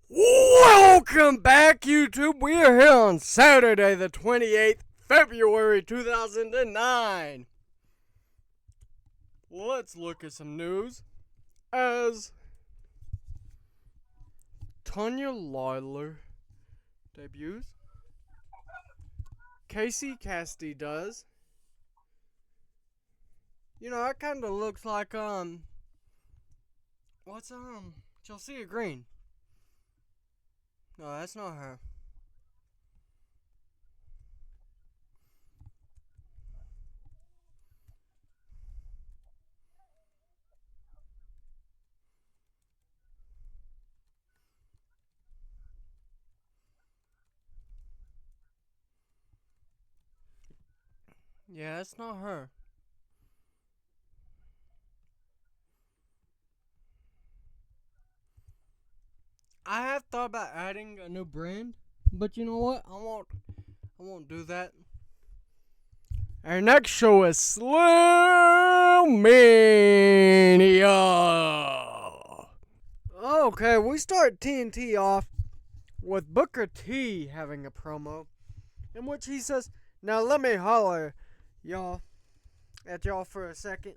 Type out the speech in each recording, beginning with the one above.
Welcome back, YouTube. We are here on Saturday, the 28th, February 2009. Let's look at some news. As Tanya Lawler debuts, Casey Cassidy does. You know, that kind of looks like, what's, Chelsea Green. No, that's not her. Yeah, it's not her. I have thought about adding a new brand, but you know what? I won't do that. Our next show is SlamMania. Okay, we start TNT off with Booker T having a promo in which he says, "Now let me holler, y'all, at y'all for a second.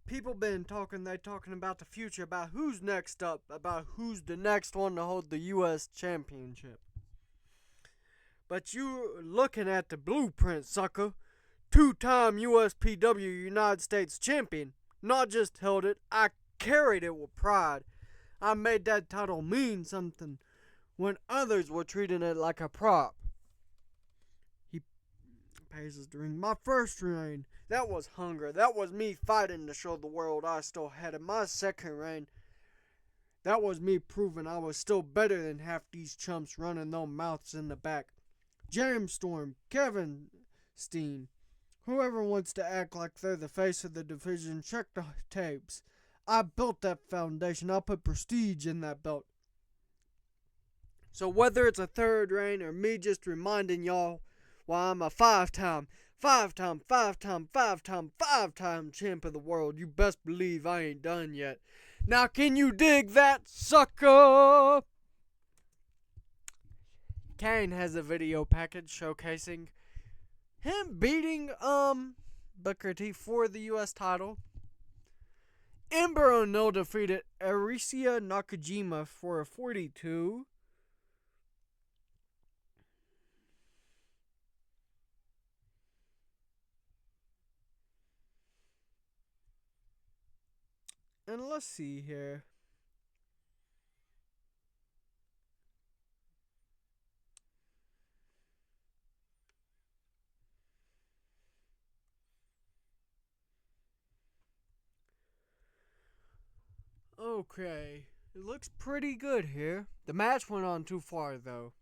People been talking about the future, about who's next up, about who's the next one to hold the U.S. championship. But you looking at the blueprint, sucker. Two-time USPW United States champion. Not just held it, I carried it with pride. I made that title mean something when others were treating it like a prop." He pays during my first reign. That was hunger. That was me fighting to show the world I still had it. My second reign, that was me proving I was still better than half these chumps running their mouths in the back. Jamstorm, Kevin Steen, whoever wants to act like they're the face of the division, check the tapes. I built that foundation. I put prestige in that belt. So whether it's a third reign or me just reminding y'all why I'm a five-time champ of the world, you best believe I ain't done yet. Now can you dig that, sucker? Kane has a video package showcasing him beating Booker T for the US title. Ember O'Neill defeated Arisia Nakajima for a 42. And let's see here. Okay, it looks pretty good here. The match went on too far though.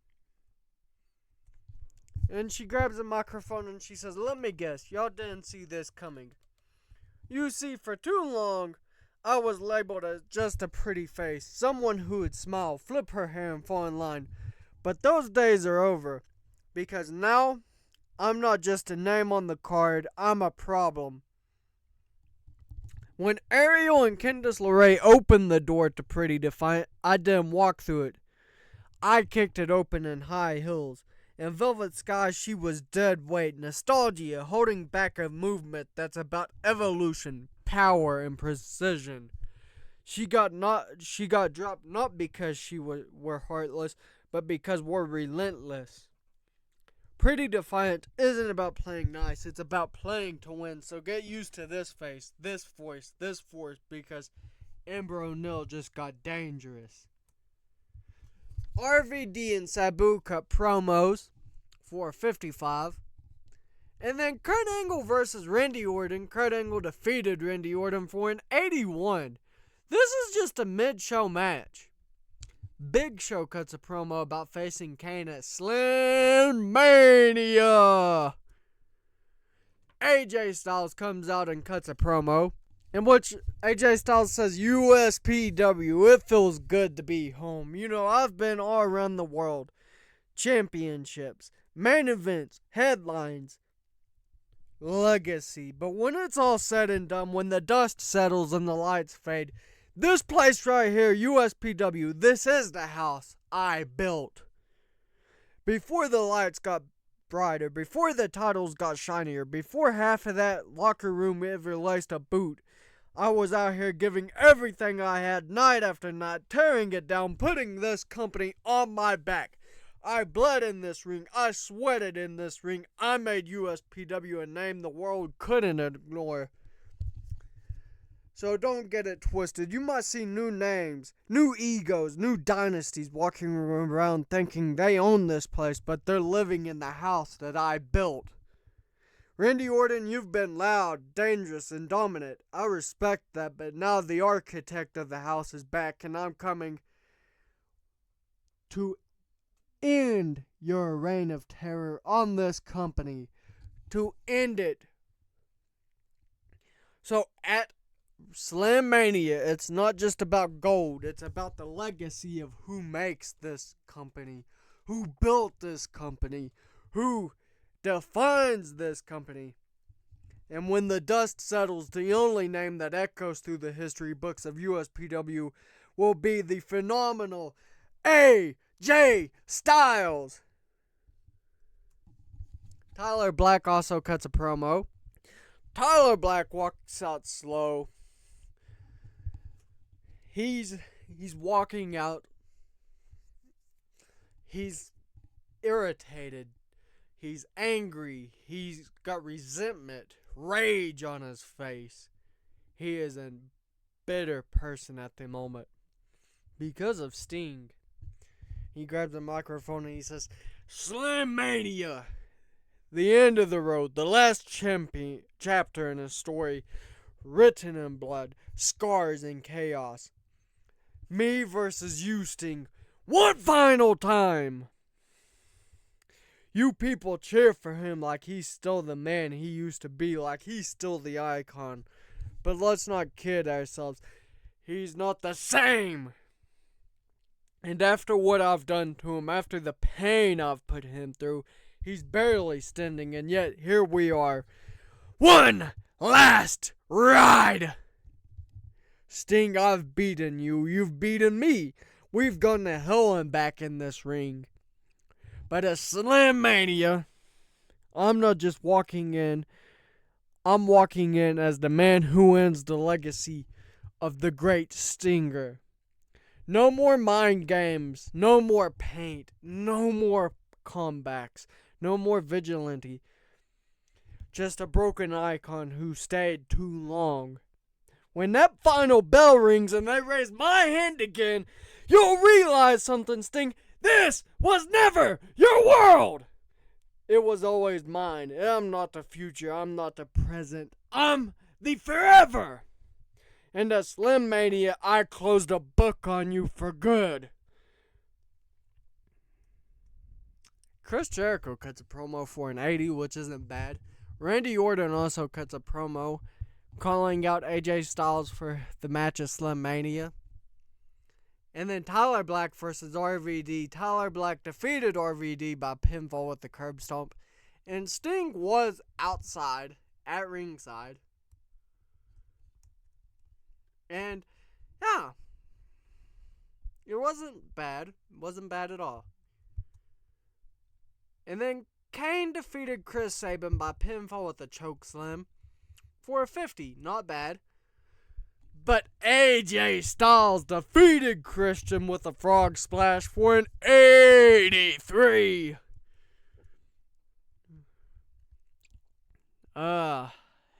And she grabs a microphone and she says, "Let me guess, y'all didn't see this coming. You see, for too long, I was labeled as just a pretty face, someone who would smile, flip her hair, and fall in line. But those days are over, because now, I'm not just a name on the card, I'm a problem." When Ariel and Candice LeRae opened the door to Pretty Defiant, I didn't walk through it. I kicked it open in high heels. In Velvet Sky, she was dead weight, nostalgia, holding back a movement that's about evolution, power, and precision. She got dropped not because we're heartless, but because we're relentless. Pretty Defiant isn't about playing nice, it's about playing to win. So get used to this face, this voice, this force, because Ember O'Neill just got dangerous. RVD and Sabu cut promos for 55. And then Kurt Angle versus Randy Orton. Kurt Angle defeated Randy Orton for an 81. This is just a mid-show match. Big Show cuts a promo about facing Kane at SlamMania. AJ Styles comes out and cuts a promo in which AJ Styles says, "USPW, it feels good to be home. You know, I've been all around the world. Championships, main events, headlines, legacy. But when it's all said and done, when the dust settles and the lights fade, this place right here, USPW, this is the house I built. Before the lights got brighter, before the titles got shinier, before half of that locker room ever laced a boot, I was out here giving everything I had night after night, tearing it down, putting this company on my back. I bled in this ring. I sweated in this ring. I made USPW a name the world couldn't ignore. So don't get it twisted. You might see new names, new egos, new dynasties walking around thinking they own this place, but they're living in the house that I built. Randy Orton, you've been loud, dangerous, and dominant. I respect that, but now the architect of the house is back, and I'm coming to end your reign of terror on this company. To end it. So at SlamMania, it's not just about gold. It's about the legacy of who makes this company, who built this company, who defines this company. And when the dust settles, the only name that echoes through the history books of USPW will be the phenomenal AJ Styles. Tyler Black also cuts a promo. Tyler Black walks out slow. He's walking out. He's irritated. He's angry. He's got resentment, rage on his face. He is a bitter person at the moment because of Sting. He grabs a microphone and he says, SlamMania! The end of the road, the last chapter in a story written in blood, scars, and chaos. Me versus you, Sting. One final time! You people cheer for him like he's still the man he used to be, like he's still the icon. But let's not kid ourselves. He's not the same! And after what I've done to him, after the pain I've put him through, he's barely standing, and yet here we are. One last ride! Sting, I've beaten you. You've beaten me. We've gone to hell and back in this ring. But at SlamMania, I'm not just walking in. I'm walking in as the man who ends the legacy of the great Stinger. No more mind games. No more paint. No more comebacks. No more vigilante. Just a broken icon who stayed too long. When that final bell rings and they raise my hand again, you'll realize something, Sting. This was never your world. It was always mine. I'm not the future. I'm not the present. I'm the forever. And at SlamMania, I closed a book on you for good. Chris Jericho cuts a promo for an 80, which isn't bad. Randy Orton also cuts a promo calling out AJ Styles for the match at SlamMania. And then Tyler Black versus RVD. Tyler Black defeated RVD by pinfall with the curb stomp. And Sting was outside at ringside. And yeah, it wasn't bad. It wasn't bad at all. And then Kane defeated Chris Sabin by pinfall with a chokeslam for a 50. Not bad. But AJ Styles defeated Christian with a frog splash for an 83. Yeah,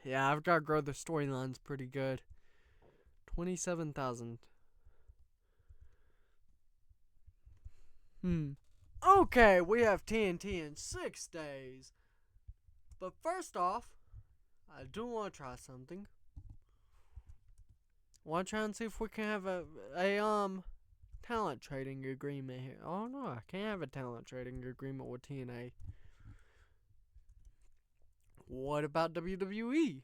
I've got to grow the storylines pretty good. 27,000. Okay, we have TNT in 6 days. But first off, I do want to try something. Want to try and see if we can have a talent trading agreement here. Oh no, I can't have a talent trading agreement with TNA. What about WWE?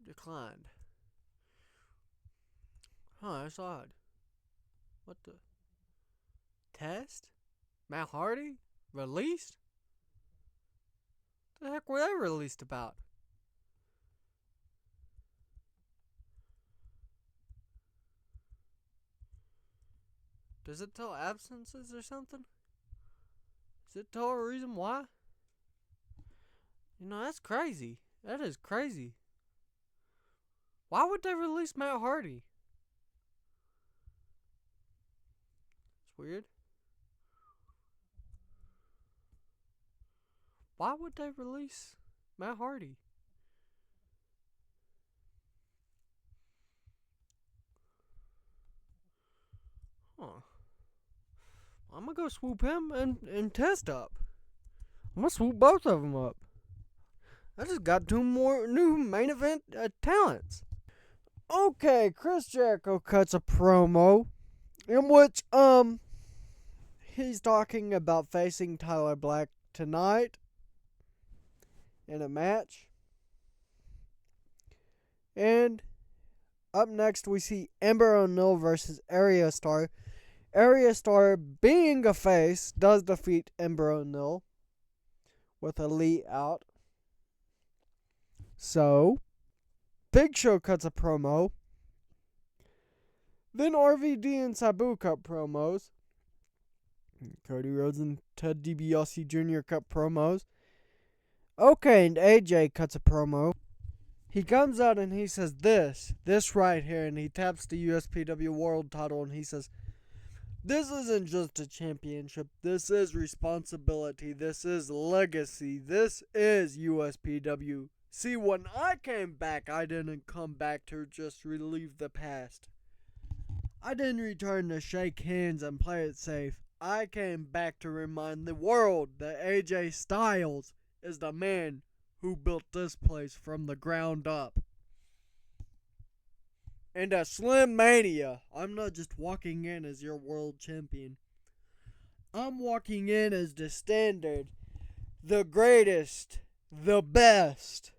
Declined. Huh, that's odd. What the? Test? Matt Hardy? Released? What the heck were they released about? Does it tell absences or something? Does it tell a reason why? That's crazy. That is crazy. Why would they release Matt Hardy? It's weird. Why would they release Matt Hardy? Huh. I'm gonna go swoop him and test up. I'm gonna swoop both of them up. I just got 2 more new main event talents. Okay, Chris Jericho cuts a promo in which he's talking about facing Tyler Black tonight in a match. And up next we see Ember O'Neill versus Area Star. Area Star, being a face, does defeat Ember O'Neill with Elite out. So, Big Show cuts a promo. Then RVD and Sabu cut promos. Cody Rhodes and Ted DiBiase Jr. cut promos. Okay, and AJ cuts a promo. He comes out and he says this right here, and he taps the USPW World title and he says, "This isn't just a championship. This is responsibility. This is legacy. This is USPW. See, when I came back, I didn't come back to just relieve the past. I didn't return to shake hands and play it safe. I came back to remind the world that AJ Styles is the man who built this place from the ground up. And at SlamMania, I'm not just walking in as your world champion. I'm walking in as the standard, the greatest, the best."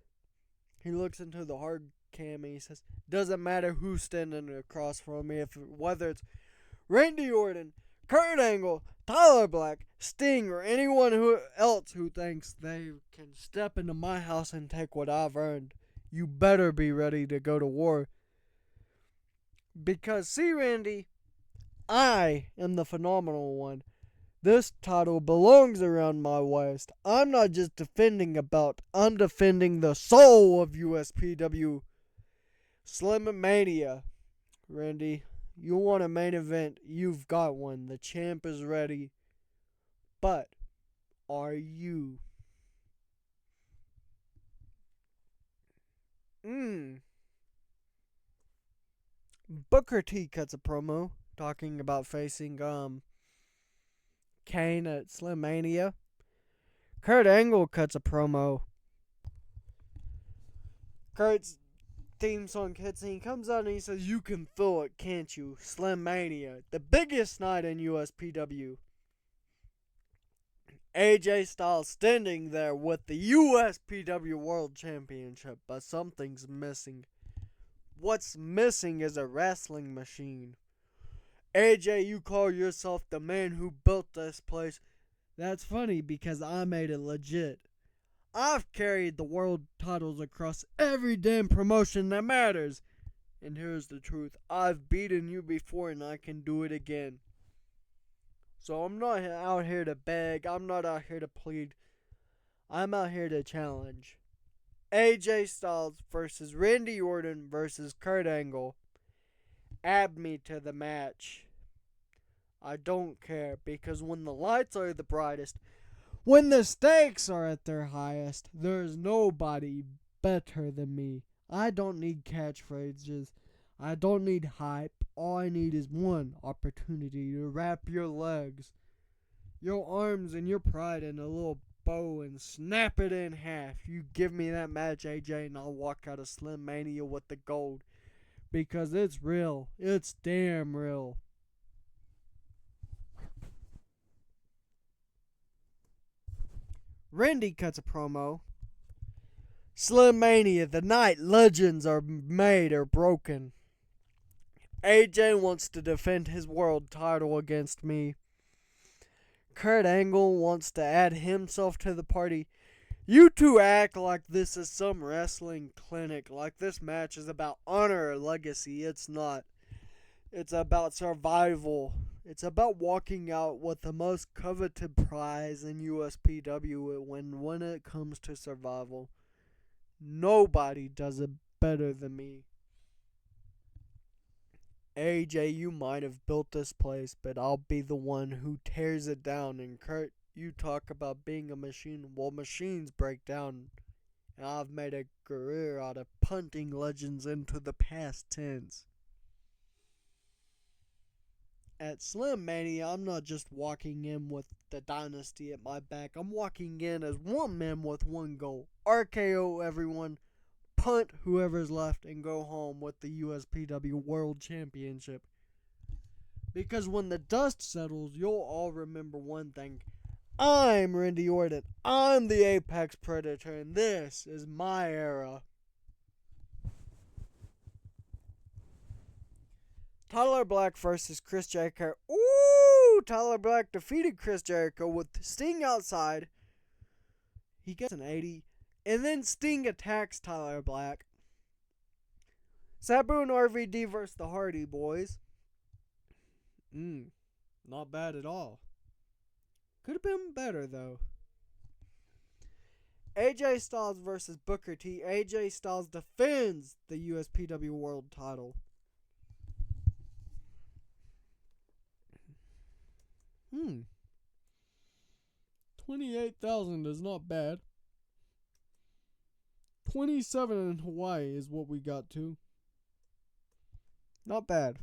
He looks into the hard cam and he says, "Doesn't matter who's standing across from me, whether it's Randy Orton, Kurt Angle, Tyler Black, Sting, or anyone else who thinks they can step into my house and take what I've earned. You better be ready to go to war. Because, see, Randy, I am the phenomenal one. This title belongs around my waist. I'm not just defending a belt. I'm defending the soul of USPW. SlamMania. Randy, you want a main event? You've got one. The champ is ready. But, are you?" Booker T cuts a promo talking about facing Kane at SlamMania. Kurt Angle cuts a promo. Kurt's theme song hits and he comes out and he says, "You can feel it, can't you? SlamMania, the biggest night in USPW. AJ Styles standing there with the USPW World Championship, but something's missing. What's missing is a wrestling machine. AJ, you call yourself the man who built this place. That's funny because I made it legit. I've carried the world titles across every damn promotion that matters. And here's the truth. I've beaten you before and I can do it again. So I'm not out here to beg. I'm not out here to plead. I'm out here to challenge. AJ Styles versus Randy Orton versus Kurt Angle. Add me to the match. I don't care, because when the lights are the brightest, when the stakes are at their highest, there's nobody better than me. I don't need catchphrases. I don't need hype. All I need is one opportunity to wrap your legs, your arms, and your pride in a little bow and snap it in half. You give me that match, AJ, and I'll walk out of SlamMania with the gold. Because it's real. It's damn real." Randy cuts a promo. "SlamMania, the night legends are made or broken. AJ wants to defend his world title against me. Kurt Angle wants to add himself to the party. You two act like this is some wrestling clinic, like this match is about honor or legacy. It's not. It's about survival. It's about walking out with the most coveted prize in USPW when it comes to survival. Nobody does it better than me. AJ, you might have built this place, but I'll be the one who tears it down. And Kurt, you talk about being a machine. Well, machines break down. And I've made a career out of punting legends into the past tense. At SlamMania, I'm not just walking in with the dynasty at my back. I'm walking in as one man with one goal. RKO everyone, punt whoever's left, and go home with the USPW World Championship. Because when the dust settles, you'll all remember one thing. I'm Randy Orton. I'm the Apex Predator, and this is my era. Tyler Black versus Chris Jericho. Ooh! Tyler Black defeated Chris Jericho with Sting outside. He gets an 80. And then Sting attacks Tyler Black. Sabu and RVD versus the Hardy Boys. Not bad at all. Could have been better, though. AJ Styles versus Booker T. AJ Styles defends the USPW World title. 28,000 is not bad. 27 in Hawaii is what we got to. Not bad.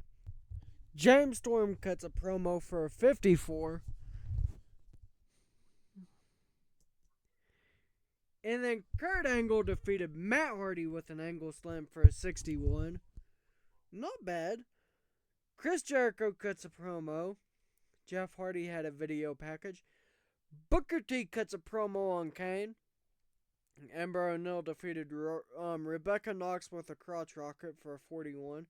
James Storm cuts a promo for a 54. And then Kurt Angle defeated Matt Hardy with an angle slam for a 61. Not bad. Chris Jericho cuts a promo. Jeff Hardy had a video package. Booker T cuts a promo on Kane. Amber O'Neil defeated Rebecca Knox with a crotch rocket for a 41.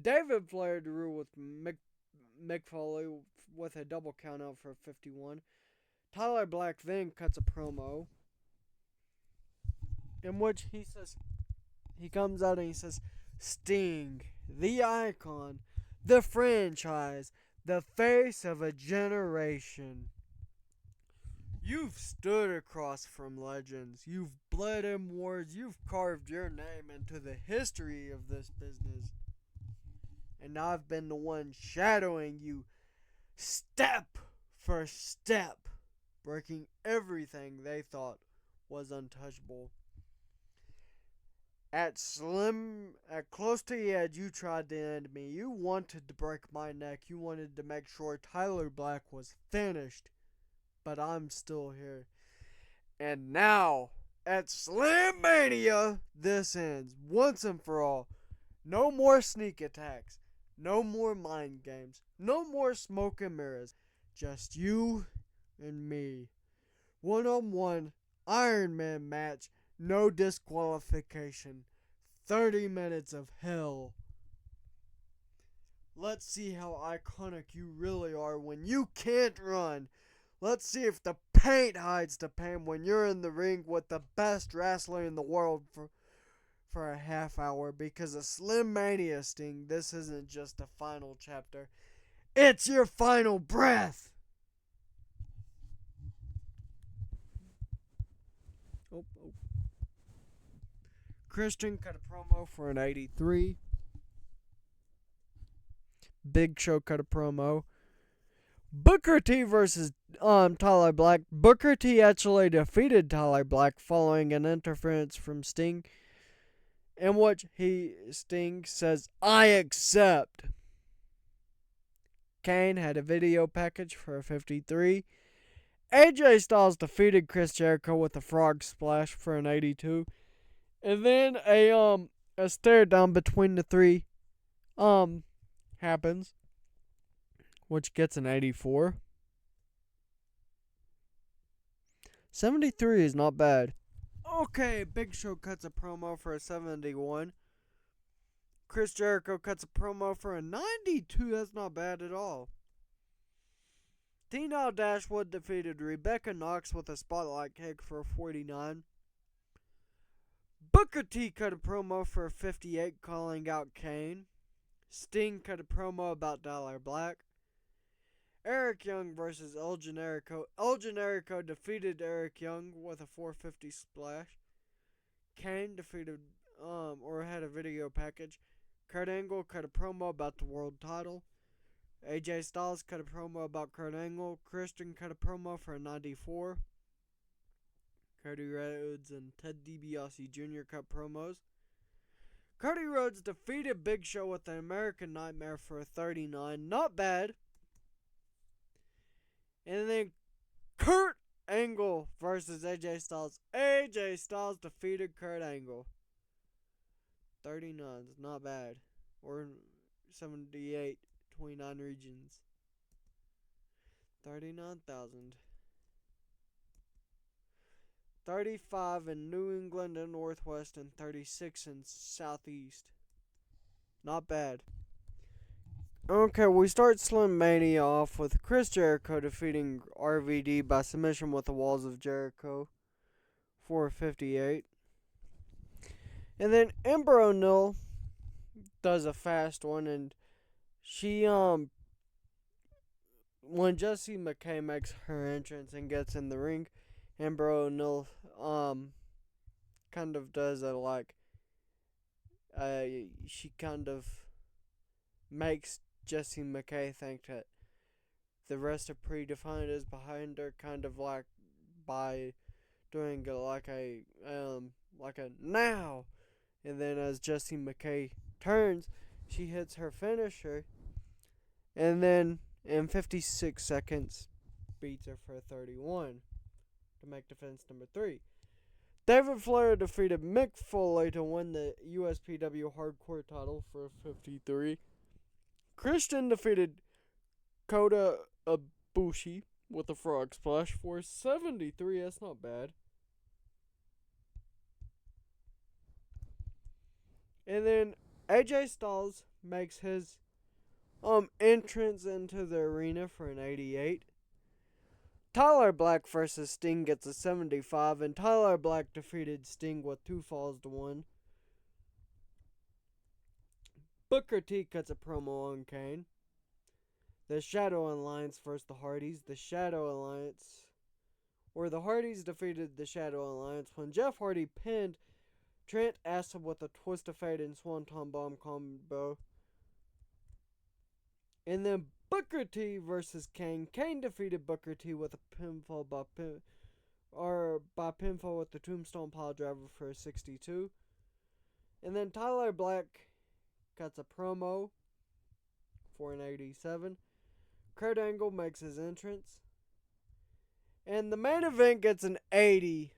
David Flair drew with Mick Foley with a double countout for a 51. Tyler Black then cuts a promo in which he comes out and he says, Sting, the icon, the franchise, the face of a generation. You've stood across from legends. You've bled in wars. You've carved your name into the history of this business. And I've been the one shadowing you step for step, breaking everything they thought was untouchable. At close to the edge, you tried to end me. You wanted to break my neck. You wanted to make sure Tyler Black was finished. But I'm still here. And now, at SlamMania, this ends once and for all. No more sneak attacks. No more mind games. No more smoke and mirrors. Just you and me. One-on-one Iron Man match. No disqualification. 30 minutes of hell. Let's see how iconic you really are when you can't run. Let's see if the paint hides the pain when you're in the ring with the best wrestler in the world for a half hour. Because of SlamMania, Sting, this isn't just a final chapter. It's your final breath. Oh. Christian cut a promo for an 83. Big Show cut a promo. Booker T versus Tyler Black. Booker T actually defeated Tyler Black following an interference from Sting, in which Sting says, I accept. Kane had a video package for a 53. AJ Styles defeated Chris Jericho with a frog splash for an 82. And then a stare down between the three happens, which gets an 84. 73 is not bad. Okay, Big Show cuts a promo for a 71. Chris Jericho cuts a promo for a 92. That's not bad at all. Tina Dashwood defeated Rebecca Knox with a spotlight kick for a 49. Booker T cut a promo for 58 calling out Kane. Sting cut a promo about Dollar Black. Eric Young versus El Generico. El Generico defeated Eric Young with a 450 splash. Kane defeated, or had a video package. Kurt Angle cut a promo about the world title. AJ Styles cut a promo about Kurt Angle. Christian cut a promo for a 94. Cody Rhodes and Ted DiBiase Jr. cut promos. Cody Rhodes defeated Big Show with an American Nightmare for a 39. Not bad. And then Kurt Angle versus AJ Styles. AJ Styles defeated Kurt Angle. 39 is not bad. Or 78, 29 regions. 39,000. 35 in New England and Northwest and 36 in Southeast. Not bad. Okay, we start SlamMania off with Chris Jericho defeating RVD by submission with the Walls of Jericho for 58. And then Ember O'Neill does a fast one, and she, when Jessie McKay makes her entrance and gets in the ring, Ember O'Neill, kind of does a, she kind of makes Jessie McKay think that the rest of Predefined is behind her, kind of like by doing like a now. And then as Jessie McKay turns, she hits her finisher. And then in 56 seconds, beats her for 31 to make defense number 3. David Flair defeated Mick Foley to win the USPW Hardcore title for 53. Christian defeated Kota Ibushi with a frog splash for 73. That's not bad. And then AJ Styles makes his entrance into the arena for an 88. Tyler Black versus Sting gets a 75, and Tyler Black defeated Sting with 2 falls to 1. Booker T cuts a promo on Kane. The Shadow Alliance versus the Hardys. The Hardys defeated the Shadow Alliance when Jeff Hardy pinned Trent Acid with a Twist of Fate and Swanton Bomb combo. And then Booker T versus Kane. Kane defeated Booker T with a pinfall by pinfall with the Tombstone Piledriver for a 62. And then Tyler Black cuts a promo for an 87. Kurt Angle makes his entrance. And the main event gets an 80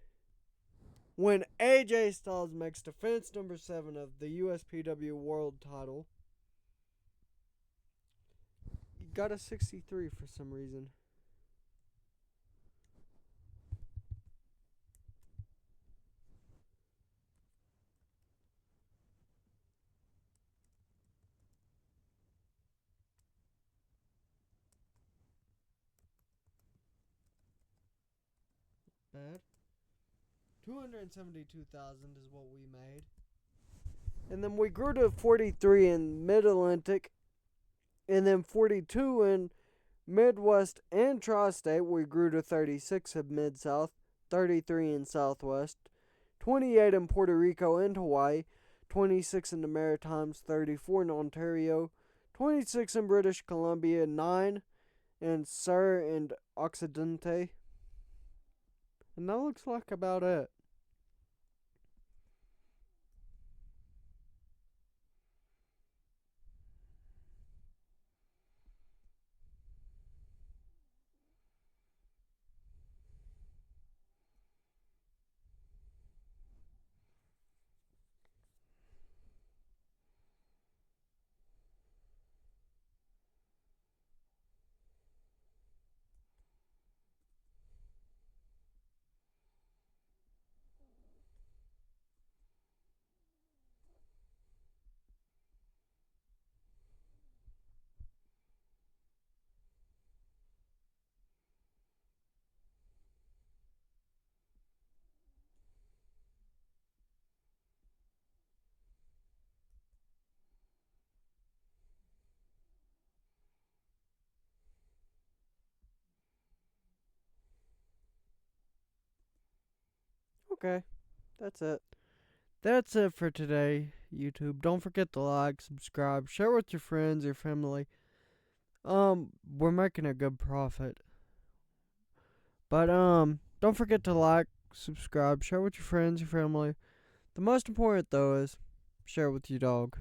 when AJ Styles makes defense number 7 of the USPW World title. He got a 63 for some reason. Bad. 272,000 is what we made. And then we grew to 43 in Mid-Atlantic. And then 42 in Midwest and Tri-State. We grew to 36 in Mid-South. 33 in Southwest. 28 in Puerto Rico and Hawaii. 26 in the Maritimes. 34 in Ontario. 26 in British Columbia. 9 in Sur and Occidente. And that looks like about it. Okay, that's it. That's it for today, YouTube. Don't forget to like, subscribe, share with your friends, your family. We're making a good profit. But don't forget to like, subscribe, share with your friends, your family. The most important though is share with your dog.